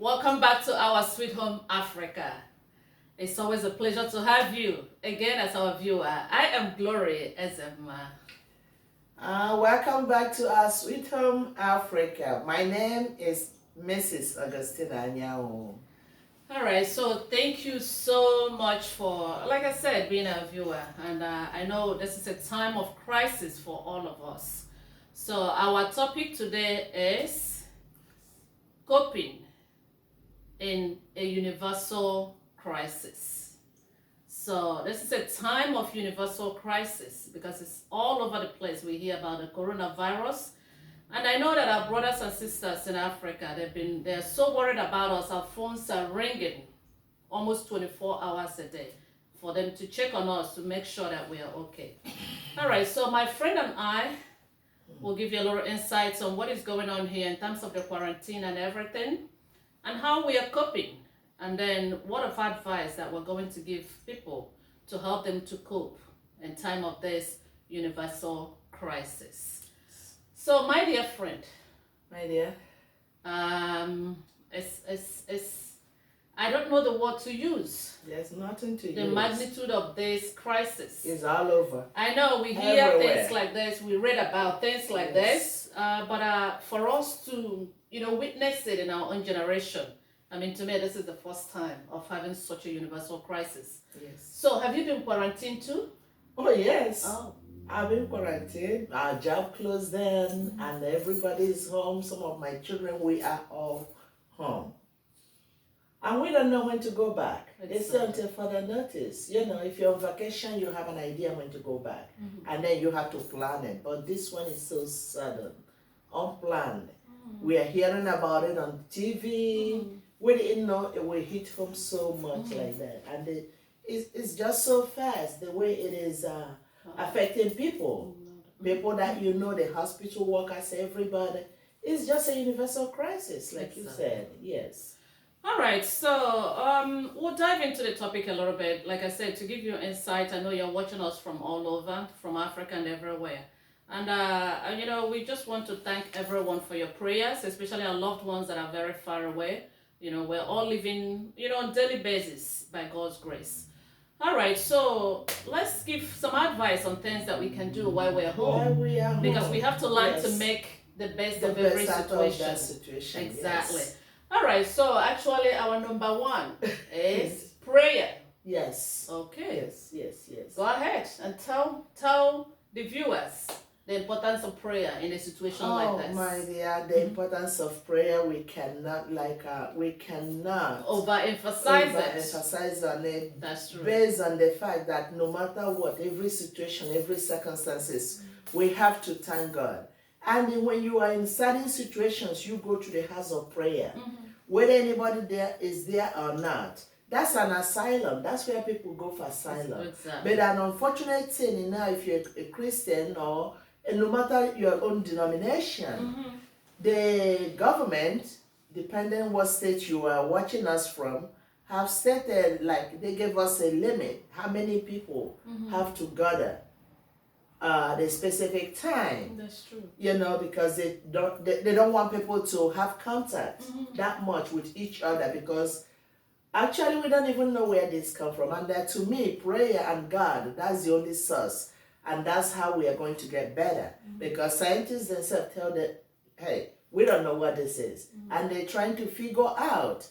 Welcome back to our sweet home, Africa. It's always a pleasure to have you again as our viewer. I am Glory Ezema. Welcome back to our sweet home, Africa. My name is Mrs. Augustina. All right, so thank you so much for, like I said, being a viewer. And I know this is a time of crisis for all of us. So our topic today is coping in a universal crisis. So this is a time of universal crisis because it's all over the place. We hear about the coronavirus. And I know that our brothers and sisters in Africa, they're so worried about us. Our phones are ringing almost 24 hours a day for them to check on us to make sure that we are okay. All right, so my friend and I will give you a little insights on what is going on here in terms of the quarantine and everything, and how we are coping, and then what of advice that we're going to give people to help them to cope in time of this universal crisis. So, my dear friend, My dear. it's I don't know the word to use. There's nothing to The use. magnitude of this crisis. Is all over. I know we hear Everywhere. things like this, we read about things like this, but for us to, witness it in our own generation, I mean, to me, this is the first time of having such a universal crisis. Yes. So, have you been quarantined too? Oh, yes. Oh. I've been quarantined. Our job closed then, and everybody's home. Some of my children, we are all home. And we don't know when to go back. It's until further notice. If you're on vacation, you have an idea when to go back. And then you have to plan it. But this one is so sudden, unplanned. We are hearing about it on TV. We didn't know it will hit home so much like that. And it's just so fast, the way it is affecting people. People that the hospital workers, everybody. It's just a universal crisis, like you said. Yes. All right, so we'll dive into the topic a little bit. Like I said, to give you insight, I know you're watching us from all over, from Africa and everywhere. And, we just want to thank everyone for your prayers, especially our loved ones that are very far away. We're all living, on a daily basis by God's grace. All right, so let's give some advice on things that we can do while we're home. Because we have to learn to make the best of every situation. Exactly. Yes. All right, so actually our number one is prayer. Yes. Okay. Yes. Go ahead and tell the viewers the importance of prayer in a situation like this. Oh my dear, the importance of prayer, we cannot overemphasize on it. That's true. Based on the fact that no matter what, every situation, every circumstances, we have to thank God. And when you are in certain situations, you go to the house of prayer. Whether anybody there is there or not. That's an asylum. That's where people go for asylum. Exactly. But an unfortunate thing, if you're a Christian or no matter your own denomination, the government, depending on what state you are watching us from, have stated, like they gave us a limit, how many people have to gather the specific time. That's true. Because they don't want people to have contact that much with each other, because actually we don't even know where this come from. And that, to me, prayer and God, that's the only source. And that's how we are going to get better. Because scientists themselves tell that, hey, we don't know what this is. And they're trying to figure out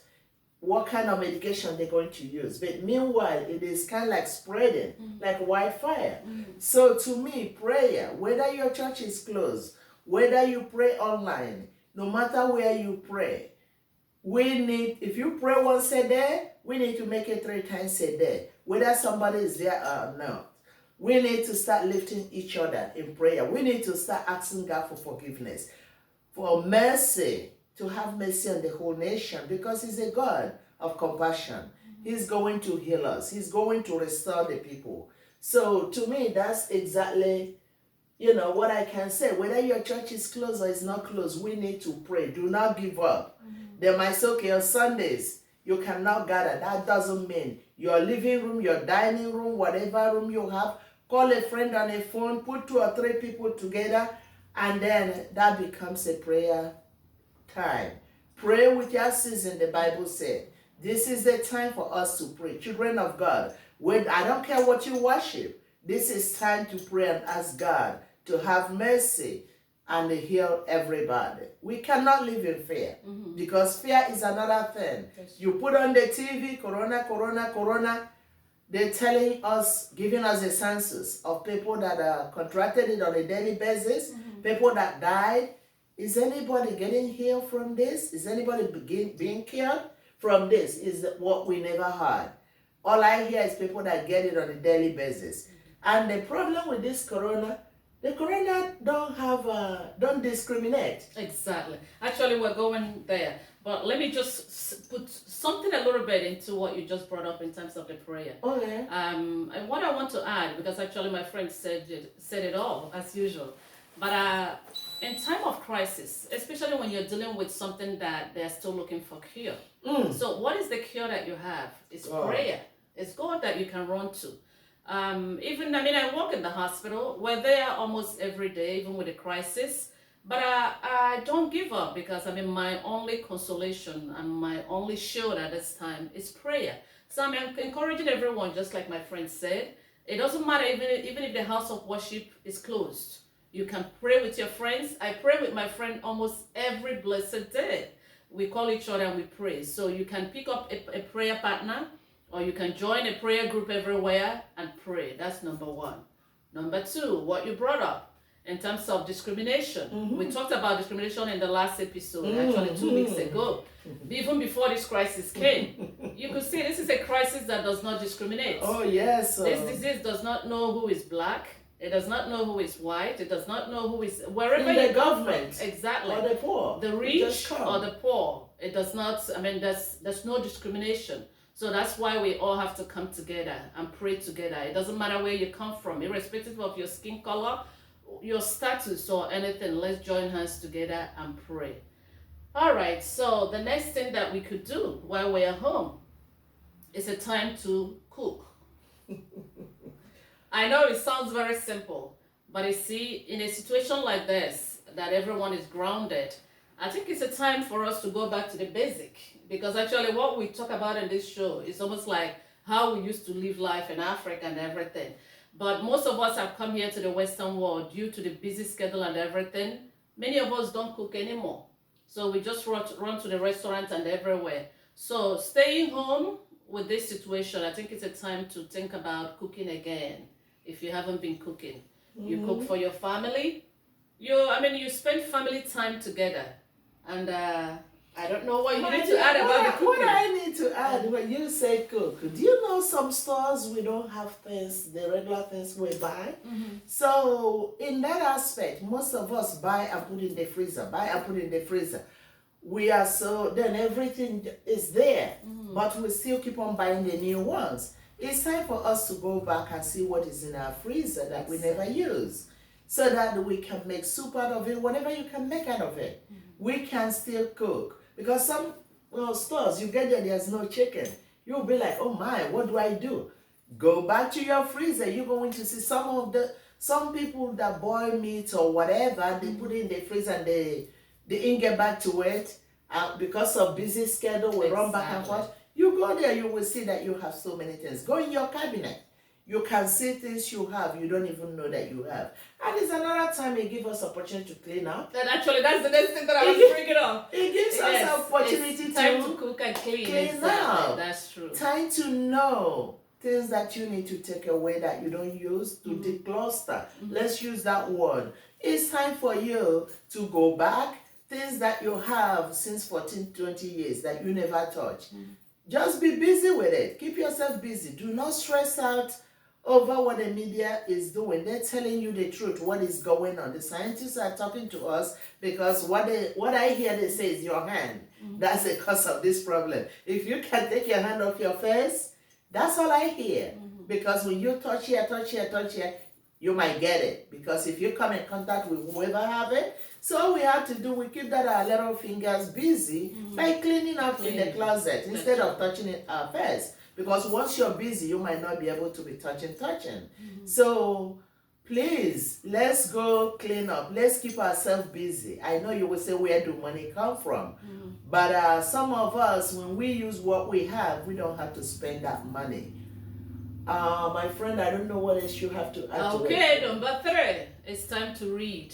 what kind of medication they're going to use. But meanwhile, it is kind of like spreading, like wildfire. So to me, prayer, whether your church is closed, whether you pray online, no matter where you pray, if you pray once a day, we need to make it 3 times a day, whether somebody is there or not. We need to start lifting each other in prayer. We need to start asking God for forgiveness, for mercy, to have mercy on the whole nation, because He's a God of compassion. He's going to heal us. He's going to restore the people. So to me, that's exactly, what I can say. Whether your church is closed or is not closed, we need to pray. Do not give up. They might say, okay, on Sundays, you cannot gather. That doesn't mean your living room, your dining room, whatever room you have, call a friend on a phone, put 2 or 3 people together, and then that becomes a prayer time. Pray without ceasing, the Bible said. This is the time for us to pray. Children of God, I don't care what you worship, this is time to pray and ask God to have mercy and heal everybody. We cannot live in fear because fear is another thing. You put on the TV, corona, corona, corona. They're telling us, giving us a census of people that are contracted it on a daily basis, people that died. Is anybody getting healed from this? Is anybody being cured from this? Is what we never heard. All I hear is people that get it on a daily basis. And the problem with this corona, the corona don't discriminate. Exactly. Actually, we're going there. But let me just put something a little bit into what you just brought up in terms of the prayer. Okay. And what I want to add, because actually my friend said it all, as usual. But in time of crisis, especially when you're dealing with something that they're still looking for cure. So what is the cure that you have? It's prayer. It's God that you can run to. I work in the hospital. We're there almost every day, even with the crisis. But I don't give up because my only consolation and my only shield at this time is prayer. So I'm encouraging everyone, just like my friend said, it doesn't matter even if the house of worship is closed. You can pray with your friends. I pray with my friend almost every blessed day. We call each other and we pray. So you can pick up a prayer partner, or you can join a prayer group everywhere and pray. That's number one. Number two, what you brought up in terms of discrimination. We talked about discrimination in the last episode, actually 2 weeks ago. Even before this crisis came, you could see this is a crisis that does not discriminate. Oh, yes. This disease does not know who is black. It does not know who is white. It does not know who is wherever in the government. Exactly. Or the poor. The rich or the poor. It does not. There's no discrimination. So that's why we all have to come together and pray together. It doesn't matter where you come from, irrespective of your skin color, your status, or anything. Let's join hands together and pray. All right. So the next thing that we could do while we're home is a time to cook. I know it sounds very simple, but you see, in a situation like this, that everyone is grounded, I think it's a time for us to go back to the basic. Because actually what we talk about in this show is almost like how we used to live life in Africa and everything. But most of us have come here to the Western world due to the busy schedule and everything. Many of us don't cook anymore. So we just run to the restaurant and everywhere. So staying home with this situation, I think it's a time to think about cooking again. If you haven't been cooking, you cook for your family. You spend family time together. And I don't know what you need to add about the cooking. What I need to add when you say cook, do you know some stores we don't have things, the regular things we buy? So in that aspect, most of us buy and put in the freezer, We are then everything is there, but we still keep on buying the new ones. It's time for us to go back and see what is in our freezer that we never use, so that we can make soup out of it, whatever you can make out of it. We can still cook. Because some stores, you get there's no chicken. You'll be like, oh my, what do I do? Go back to your freezer. You're going to see some people that boil meat or whatever, they put it in the freezer and they didn't get back to it. Because of busy schedule, we run back and forth. You go there, you will see that you have so many things. Go in your cabinet. You can see things you have, you don't even know that you have. And it's another time it gives us opportunity to clean up. And actually, that's the next thing that I was bringing up. It gives us an opportunity time to cook and clean up. That's true. Time to know things that you need to take away that you don't use, to decluster. Let's use that word. It's time for you to go back, things that you have since 14, 20 years that you never touched. Just be busy with it. Keep yourself busy. Do not stress out over what the media is doing. They're telling you the truth, what is going on. The scientists are talking to us because what I hear they say is your hand. That's the cause of this problem. If you can take your hand off your face, that's all I hear. Because when you touch here, you might get it. Because if you come in contact with whoever have it, so all we have to do, we keep our little fingers busy by cleaning up in the closet instead of touching it our face. Because once you're busy, you might not be able to be touching. So please, let's go clean up. Let's keep ourselves busy. I know you will say, where do money come from? But some of us, when we use what we have, we don't have to spend that money. My friend, I don't know what else you have to add to it. Okay, number 3. It's time to read.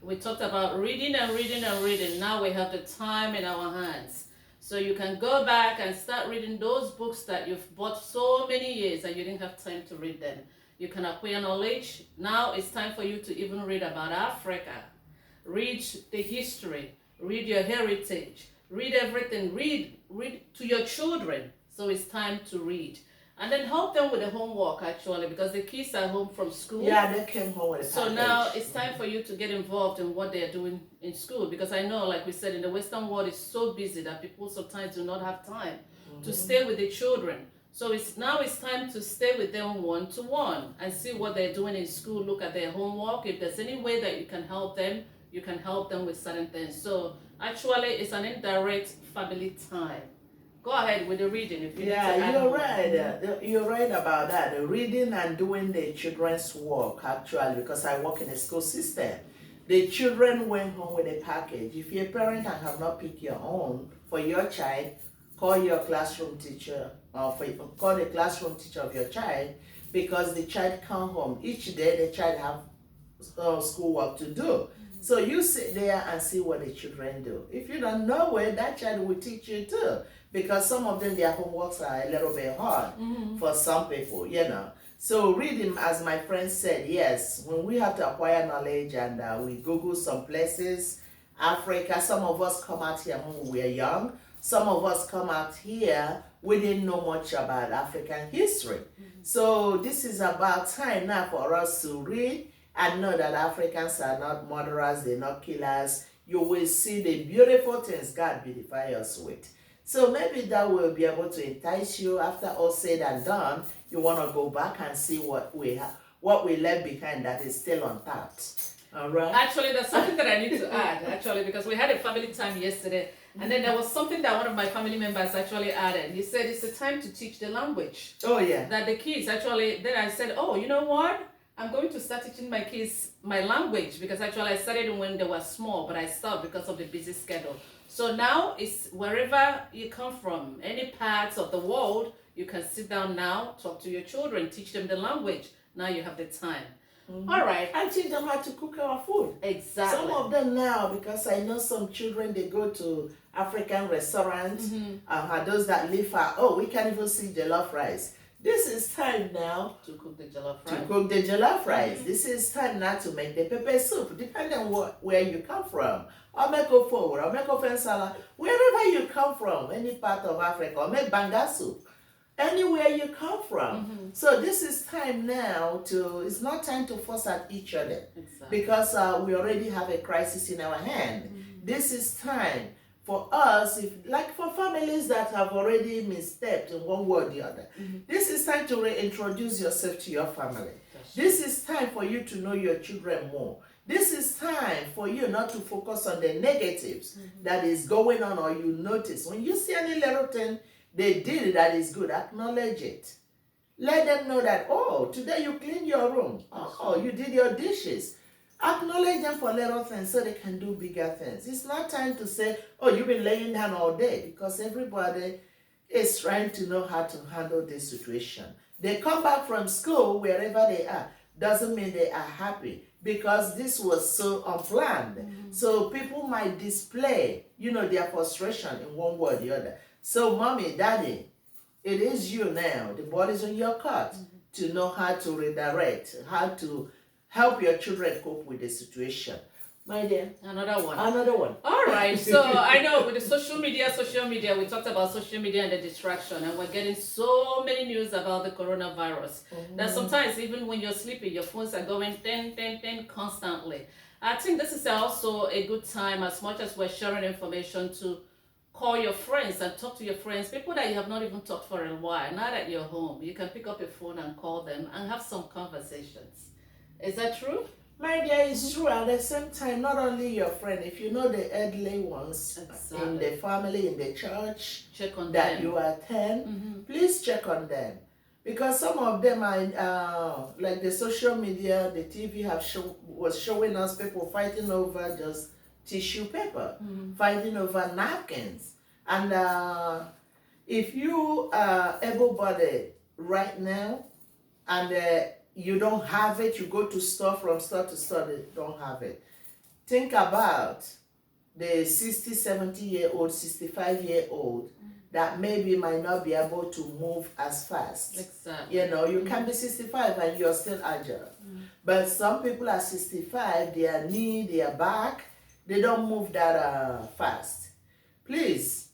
We talked about reading and reading and reading. Now we have the time in our hands. So you can go back and start reading those books that you've bought so many years and you didn't have time to read them. You can acquire knowledge. Now it's time for you to even read about Africa. Read the history. Read your heritage. Read everything. Read to your children. So it's time to read. And then help them with the homework, actually, because the kids are home from school. Yeah, they came home with a So package. now it's time for you to get involved in what they're doing in school, because I know, like we said, in the Western world, it's so busy that people sometimes do not have time to stay with the children. So it's time to stay with them one-to-one and see what they're doing in school, look at their homework. If there's any way that you can help them, you can help them with certain things. So actually, it's an indirect family time. Go ahead with the reading if you need to add you're more. right. You're right about that. The reading and doing the children's work, actually, because I work in a school system. The children went home with a package. If you're a parent and have not picked your own for your child, call your classroom teacher or call the classroom teacher of your child, because the child come home. Each day the child have schoolwork to do. So you sit there and see what the children do. If you don't know it, that child will teach you too. Because some of them, their homeworks are a little bit hard for some people, So reading, as my friend said, yes, when we have to acquire knowledge and we Google some places, Africa, some of us come out here when we were young. Some of us come out here, we didn't know much about African history. So this is about time now for us to read and know that Africans are not murderers, they're not killers. You will see the beautiful things God beautify us with. So maybe that will be able to entice you. After all said and done, you want to go back and see what we left behind that is still untapped. All right. Actually, there's something that I need to add, actually, because we had a family time yesterday, and then there was something that one of my family members actually added. He said it's a time to teach the language. Oh, yeah. That the kids actually, then I said, oh, you know what? I'm going to start teaching my kids my language, because actually I started when they were small, but I stopped because of the busy schedule. So now it's wherever you come from, any parts of the world, you can sit down now, talk to your children, teach them the language. Now you have the time. All right. And teach them how to cook our food. Exactly. Some of them now, because I know some children, they go to African restaurants, those that live far, we can't even see jollof rice. This is time now to cook the jollof rice. This is time now to make the pepper soup, depending on where you come from. Or make a forward, or make a fensala, wherever you come from, any part of Africa, or make banga soup, anywhere you come from. So this is time now it's not time to fuss at each other. Exactly. Because we already have a crisis in our hand. This is time for us, for families that have already misstepped in one way or the other. This is time to reintroduce yourself to your family. This is time for you to know your children more. This is time for you not to focus on the negatives that is going on or you notice. When you see any little thing they did that is good, acknowledge it. Let them know that, today you cleaned your room. You did your dishes. Acknowledge them for little things so they can do bigger things. It's not time to say, you've been laying down all day, because everybody is trying to know how to handle this situation. They come back from school, wherever they are, doesn't mean they are happy, because this was so unplanned. So people might display, their frustration in one way or the other. So mommy, daddy, it is you now. The ball is on your court to know how to redirect, how to help your children cope with the situation. My dear. Another one. All right. So I know with the social media, we talked about social media and the distraction, and we're getting so many news about the coronavirus that sometimes even when you're sleeping, your phones are going ting constantly. I think this is also a good time, as much as we're sharing information, to call your friends and talk to your friends, people that you have not even talked for a while, not at your home. You can pick up your phone and call them and have some conversations. Is that true? My dear, it's true. At the same time, not only your friend, if you know the elderly ones in the family, in the church, check on that them. You attend, please check on them. Because some of them are, like the social media, the TV was showing us people fighting over just tissue paper, fighting over napkins. And if you are able-bodied right now and you don't have it, you go to store from store to store, they don't have it. Think about the 60, 70-year-old, 65-year-old that maybe might not be able to move as fast. Exactly. You know, you can be 65 and you're still agile. But some people are 65, their knee, their back, they don't move that fast. Please,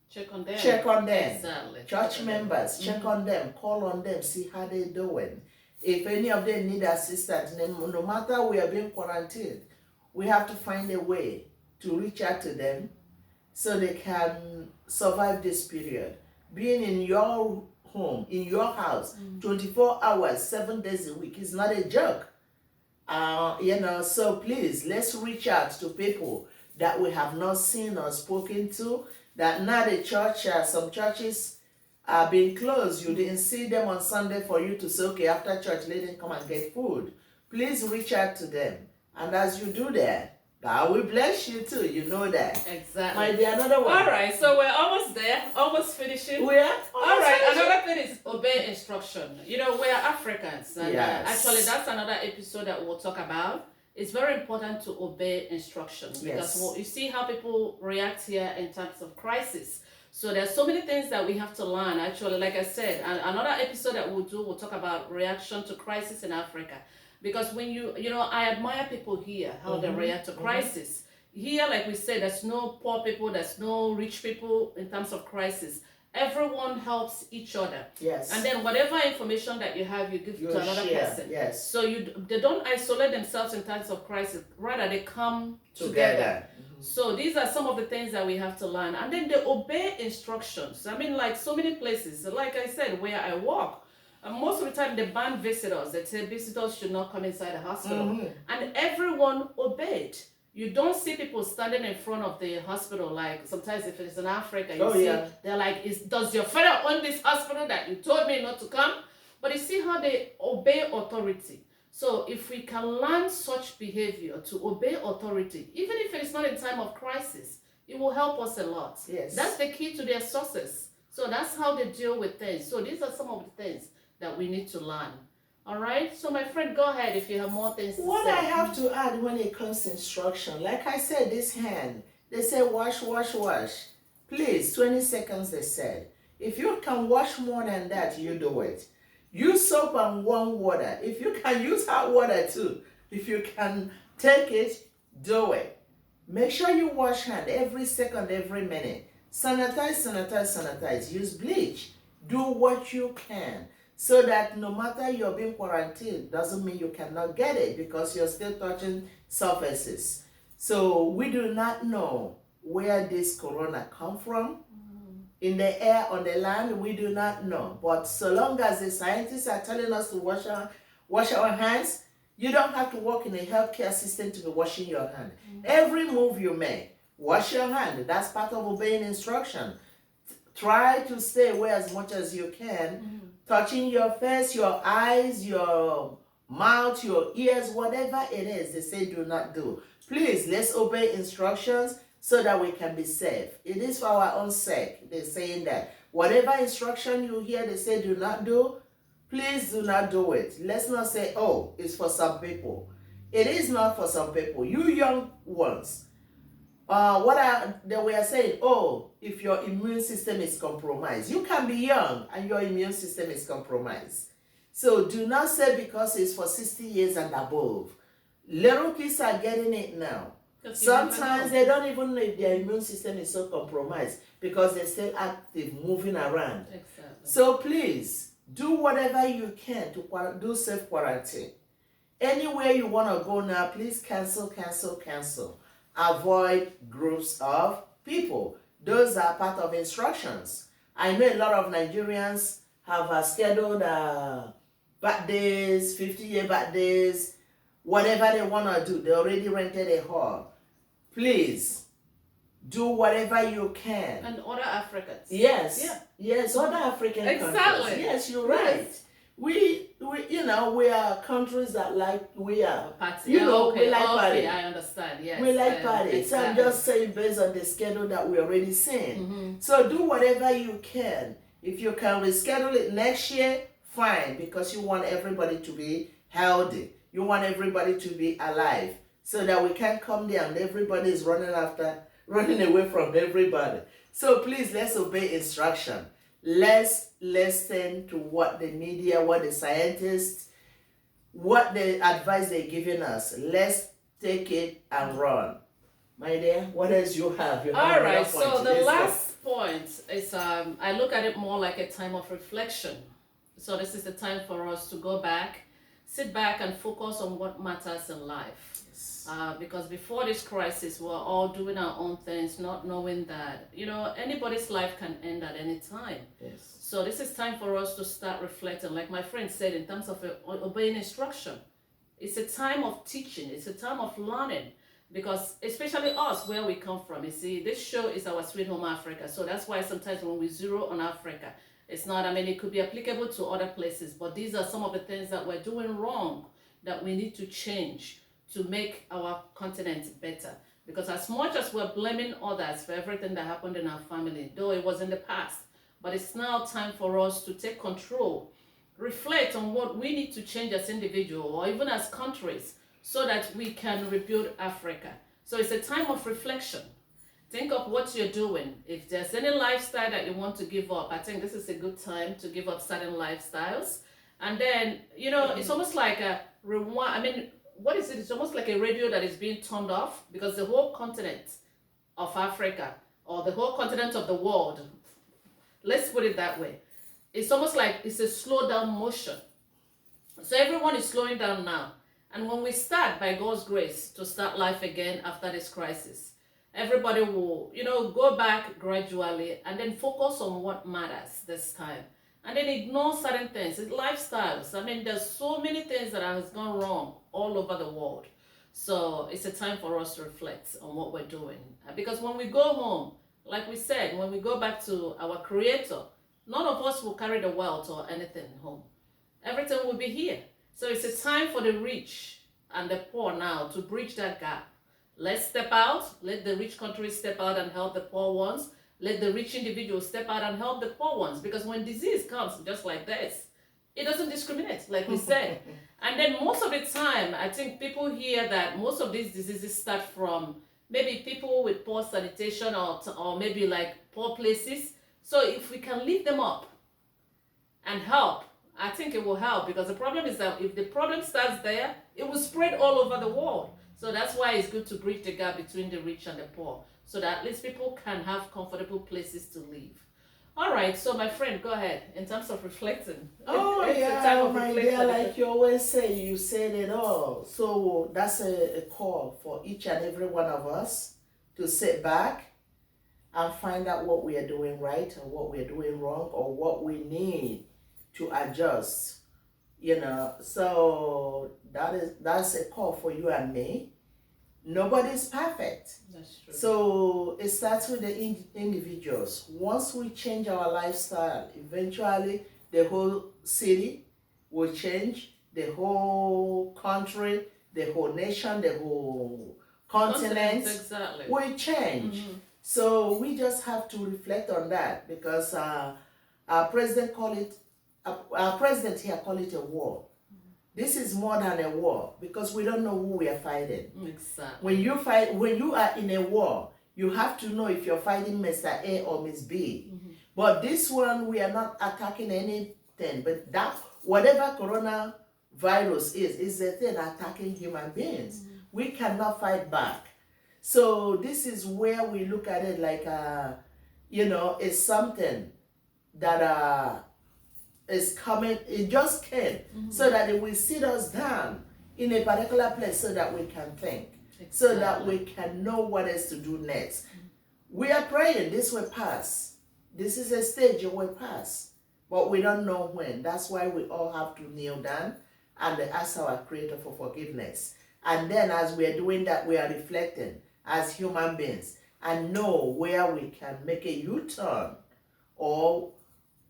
check on them. Check on them. Exactly. Church members, check on them, call on them, see how they're doing. If any of them need assistance, no matter we are being quarantined, we have to find a way to reach out to them so they can survive this period. Being in your home, in your house, 24 hours, 7 days a week is not a joke. You know, so please, let's reach out to people that we have not seen or spoken to, that now the church, some churches are being closed. You didn't see them on Sunday for you to say, okay, after church, let them come and get food. Please reach out to them. And as you do that, God will bless you too. You know that. Exactly. Might be another one. All right, so we're almost there, almost finishing. We are? All right, another thing is obey instruction. You know, we are Africans. And Yes. actually, that's another episode that we'll talk about. It's very important to obey instruction because Yes. you see how people react here in times of crisis. So there's so many things that we have to learn. Actually, like I said, another episode that we'll talk about reaction to crisis in Africa. Because when you know, I admire people here, how they react to crisis. Here, like we said, there's no poor people, there's no rich people in terms of crisis. Everyone helps each other. Yes. And then whatever information that you have, you give to another person. Yes. So they don't isolate themselves in times of crisis. Rather, they come together. So these are some of the things that we have to learn. And then they obey instructions. I mean, like so many places, like I said, where I work, most of the time they ban visitors. They say visitors should not come inside the hospital. And everyone obeyed. You don't see people standing in front of the hospital, like sometimes if it's in Africa, you see, they're like, does your father own this hospital that you told me not to come? But you see how they obey authority. So if we can learn such behavior to obey authority, even if it's not in time of crisis, it will help us a lot. Yes. That's the key to their success. So that's how they deal with things. So these are some of the things that we need to learn. All right, so my friend, go ahead if you have more things to say. What I have to add when it comes to instruction, like I said, this hand, they say wash, wash, wash. Please, 20 seconds, they said. If you can wash more than that, you do it. Use soap and warm water. If you can use hot water too, if you can take it, do it. Make sure you wash hand every second, every minute. Sanitize, sanitize, sanitize. Use bleach. Do what you can. So that no matter you're being quarantined, doesn't mean you cannot get it because you're still touching surfaces. So we do not know where this corona come from. In the air, on the land, we do not know. But so long as the scientists are telling us to wash our hands, you don't have to work in a healthcare system to be washing your hand. Every move you make, wash your hand. That's part of obeying instruction. Try to stay away as much as you can. Touching your face, your eyes, your mouth, your ears, whatever it is, they say do not do. Please, let's obey instructions so that we can be safe. It is for our own sake. They're saying that. Whatever instruction you hear, they say do not do, please do not do it. Let's not say, oh, it's for some people. It is not for some people. You young ones, they were saying, oh, if your immune system is compromised. You can be young and your immune system is compromised. So do not say because it's for 60 years and above. Little kids are getting it now. Sometimes they don't even know if their immune system is so compromised because they're still active, moving around. Exactly. So please, do whatever you can to do self-quarantine. Anywhere you want to go now, please cancel, cancel, cancel. Avoid groups of people. Those are part of instructions. I know a lot of Nigerians have scheduled birthdays, 50-year birthdays, whatever they want to do. They already rented a hall. Please, do whatever you can. And other Africans. Yes. Yeah. Yes, other African countries. Exactly. Yes, you're right. we are countries that we are, Party. Okay, we like okay, party. I understand. Yes, We like party. So I'm exactly. just saying based on the schedule that we already seen. So do whatever you can. If you can reschedule it next year, fine, because you want everybody to be healthy. You want everybody to be alive. So that we can come there and everybody is running away from everybody. So please, let's obey instruction. Let's listen to what the media, what the scientists, what the advice they're giving us. Let's take it and run. My dear, what else you have? You have All right, another point. so the Let's go. last point is I look at it more like a time of reflection. So this is the time for us to go back, sit back and focus on what matters in life. Yes. Because before this crisis, we're all doing our own things, not knowing that, anybody's life can end at any time. Yes. So this is time for us to start reflecting. Like my friend said, in terms of obeying instruction, it's a time of teaching. It's a time of learning. Because especially us, where we come from, you see, this show is our sweet home Africa. So that's why sometimes when we zero on Africa, it's not, it could be applicable to other places, but these are some of the things that we're doing wrong that we need to change to make our continent better. Because as much as we're blaming others for everything that happened in our family, though it was in the past, but it's now time for us to take control, reflect on what we need to change as individuals or even as countries, so that we can rebuild Africa. So it's a time of reflection. Think of what you're doing. If there's any lifestyle that you want to give up, I think this is a good time to give up certain lifestyles. And then, it's almost like a rewind. What is it? It's almost like a radio that is being turned off, because the whole continent of Africa, or the whole continent of the world, let's put it that way, it's almost like it's a slow down motion. So everyone is slowing down now. And when we start, by God's grace, to start life again after this crisis, everybody will, go back gradually and then focus on what matters this time. And then ignore certain things. It's lifestyles. There's so many things that has gone wrong all over the world. So it's a time for us to reflect on what we're doing. Because when we go home, like we said, when we go back to our Creator, none of us will carry the wealth or anything home. Everything will be here. So it's a time for the rich and the poor now to bridge that gap. Let's step out. Let the rich countries step out and help the poor ones. Let the rich individuals step out and help the poor ones. Because when disease comes just like this, it doesn't discriminate, like we said. And then most of the time, I think people hear that most of these diseases start from maybe people with poor sanitation or maybe like poor places. So if we can lift them up and help, I think it will help, because the problem is that if the problem starts there, it will spread all over the world. So that's why it's good to bridge the gap between the rich and the poor, so that at least people can have comfortable places to live. All right, so my friend, go ahead, in terms of reflecting. Oh, yeah, my dear, like you always say, you said it all. So that's a call for each and every one of us to sit back and find out what we are doing right and what we are doing wrong, or what we need to adjust, so that's a call for you and me. Nobody's perfect. That's true. So it starts with the individuals. Once we change our lifestyle, eventually the whole city will change, the whole country, the whole nation, the whole continent exactly. will change. So we just have to reflect on that, because our president here call it a war. This is more than a war, because we don't know who we are fighting. Exactly. When you are in a war, you have to know if you're fighting Mr. A or Miss B. But this one, we are not attacking anything, but that whatever coronavirus is a thing attacking human beings. We cannot fight back. So this is where we look at it like it's something that is coming. It just came, so that it will sit us down in a particular place, so that we can think, so that we can know what is to do next. We are praying this will pass. This is a stage it will pass, but we don't know when. That's why we all have to kneel down and ask our Creator for forgiveness. And then as we are doing that, we are reflecting as human beings and know where we can make a U-turn, or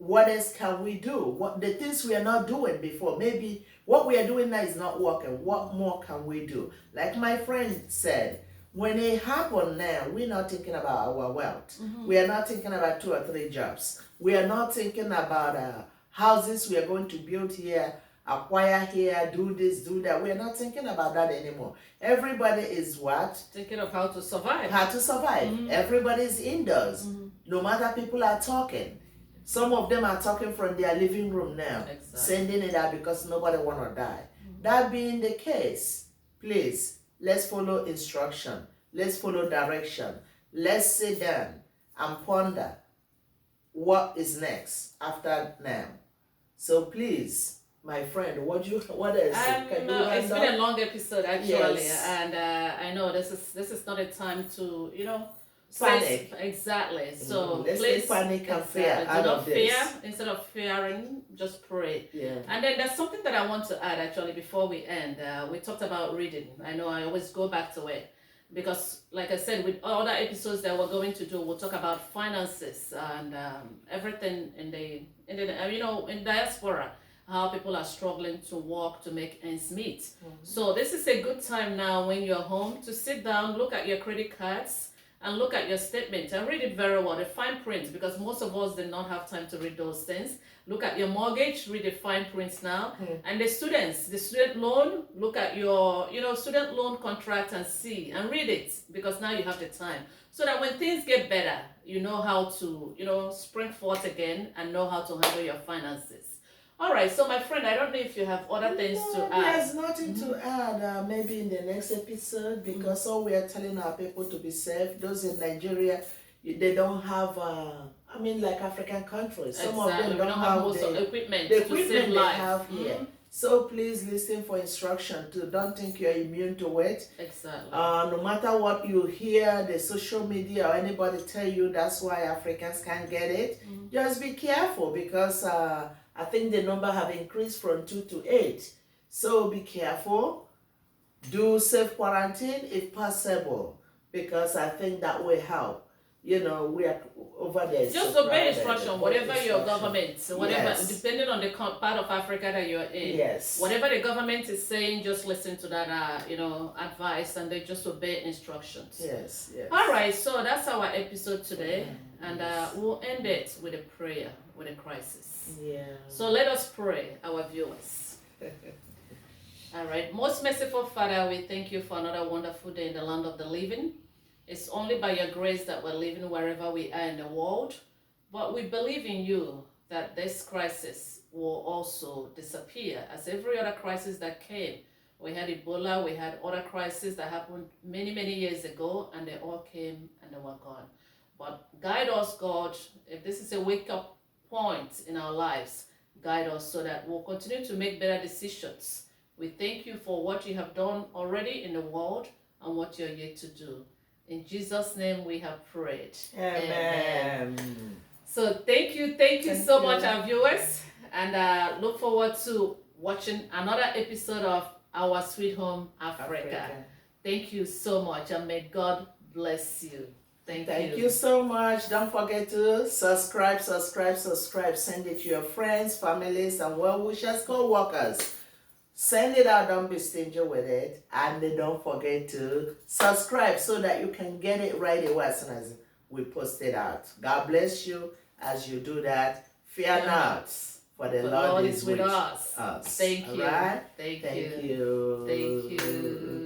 what else can we do? What the things we are not doing before? Maybe what we are doing now is not working. What more can we do? Like my friend said, when it happened now, we're not thinking about our wealth. We are not thinking about 2 or 3 jobs. We are not thinking about houses we are going to build here, acquire here, do this, do that. We are not thinking about that anymore. Everybody is what? Thinking of how to survive. How to survive. Everybody is indoors. No matter people are talking. Some of them are talking from their living room now, sending it out because nobody want to die. That being the case, please, let's follow instruction. Let's follow direction. Let's sit down and ponder what is next after now. So please, my friend, what else? Can you it's hand been a up? long episode actually, Yes. and I know this is not a time to Panic. Exactly. So Let's please, take panic and fear exactly. out Do of not this. fear. Instead of fearing, just pray. Yeah. And then there's something that I want to add actually before we end. We talked about reading. I know I always go back to it because, like I said, with other episodes that we're going to do, we'll talk about finances and everything in the in diaspora, how people are struggling to work to make ends meet. So this is a good time now when you're home to sit down, look at your credit cards, and look at your statement and read it very well, the fine print, because most of us did not have time to read those things. Look at your mortgage, read the fine print now. And the student loan, look at your student loan contract and see and read it, because now you have the time. So that when things get better, you know how to, spring forth again and know how to handle your finances. All right, so my friend, I don't know if you have other things to add. There's nothing to add. Maybe in the next episode, because all we are telling our people to be safe. Those in Nigeria, they don't have. Like African countries, some of them don't have most of the equipment the to save equipment they life. have here. So please listen for instruction. Too. Don't think you're immune to it. Exactly. No matter what you hear, the social media or anybody tell you, that's why Africans can't get it. Just be careful, because I think the number have increased from 2 to 8. So be careful. Do self-quarantine if possible, because I think that will help. We are over there. Just so obey crowded, instruction, whatever your government, whatever, Yes. depending on the part of Africa that you're in. Yes. Whatever the government is saying, just listen to that, advice, and they just obey instructions. Yes. All right, so that's our episode today, and we'll end it with a prayer, with a crisis. Yeah. So let us pray, our viewers. All right, most merciful Father, we thank you for another wonderful day in the land of the living. It's only by your grace that we're living wherever we are in the world. But we believe in you that this crisis will also disappear, as every other crisis that came. We had Ebola, we had other crises that happened many, many years ago, and they all came and they were gone. But guide us, God, if this is a wake-up point in our lives, guide us so that we'll continue to make better decisions. We thank you for what you have done already in the world and what you're yet to do. In Jesus' name we have prayed. Amen. So thank you so much, our viewers, and look forward to watching another episode of Our Sweet Home Africa. Thank you so much, and may God bless you. Thank you so much. Don't forget to subscribe. Send it to your friends, families, and well-wishers, co-workers. Send it out, don't be stingy with it. And then don't forget to subscribe so that you can get it right away as soon as we post it out. God bless you as you do that. Fear not, for the Lord is with us. Thank you. Right? Thank you. you. Thank you.